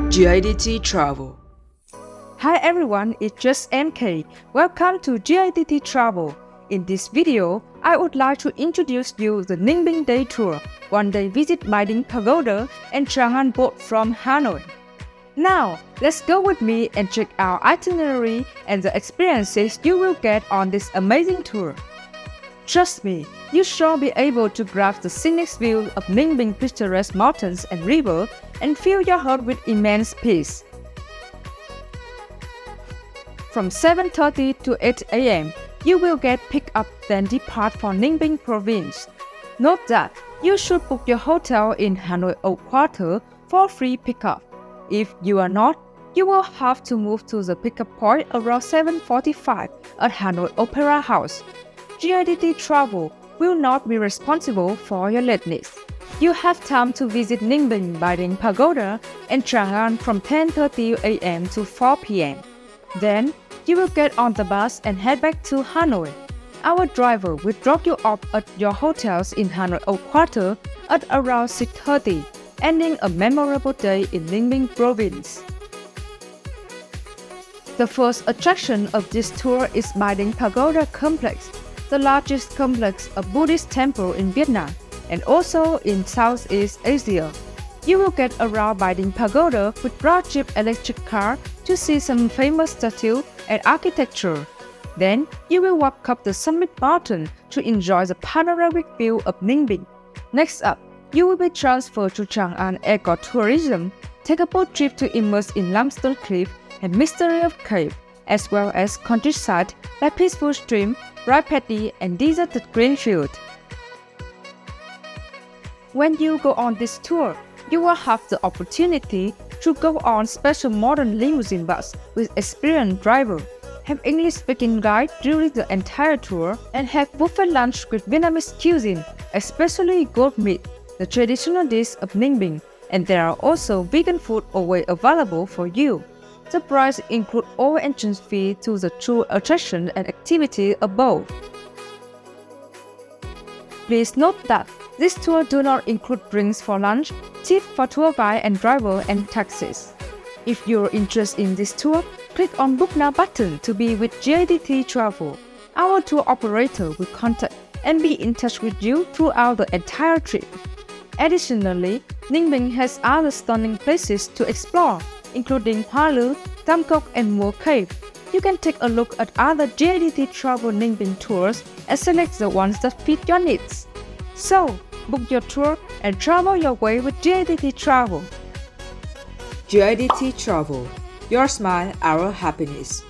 Gadt Travel. Hi everyone, it's just MK. Welcome to Gadt Travel. In this video, I would like to introduce you the Ninh Binh Day Tour, one-day visit Bai Dinh Pagoda and Trang An boat from Hanoi. Now, let's go with me and check our itinerary and the experiences you will get on this amazing tour. Trust me, you shall be able to grasp the scenic view of Ninh Binh picturesque mountains and river and fill your heart with immense peace. From 7:30 to 8 a.m., you will get picked up then depart for Ninh Binh province. Note that you should book your hotel in Hanoi Oak Quarter for free pickup. If you are not, you will have to move to the pickup point around 7:45 at Hanoi Opera House. Gadt Travel will not be responsible for your lateness. You have time to visit Ninh Binh, Bai Dinh Pagoda and Trang An from 10:30 a.m. to 4 p.m. Then, you will get on the bus and head back to Hanoi. Our driver will drop you off at your hotels in Hanoi Oak Quarter at around 6:30, ending a memorable day in Ninh Binh province. The first attraction of this tour is Bai Dinh Pagoda Complex, the largest complex of Buddhist temple in Vietnam and also in Southeast Asia. You will get around Bai Dinh Pagoda with broad jeep electric car to see some famous statues and architecture. Then, you will walk up the summit mountain to enjoy the panoramic view of Ninh Binh. Next up, you will be transferred to Trang An Ecotourism, take a boat trip to immerse in limestone cliff and mystery of cave, as well as countryside like peaceful stream, rice paddy and deserted green field. When you go on this tour, you will have the opportunity to go on special modern limousine bus with experienced driver, have English-speaking guide during the entire tour, and have buffet lunch with Vietnamese cuisine, especially goat meat, the traditional dish of Ninh Binh, and there are also vegan food always available for you. The price includes all entrance fee to the tour attraction and activity above. Please note that this tour do not include drinks for lunch, tip for tour guide and driver, and taxis. If you're interested in this tour, click on Book Now button to be with Gadt Travel. Our tour operator will contact and be in touch with you throughout the entire trip. Additionally, Ninh Binh has other stunning places to explore, including Hoa Lư, Tam Cốc and Mùa Cave. You can take a look at other Gadt Travel Ninh Binh tours and select the ones that fit your needs. So, book your tour and travel your way with Gadt Travel. Gadt Travel. Your smile, our happiness.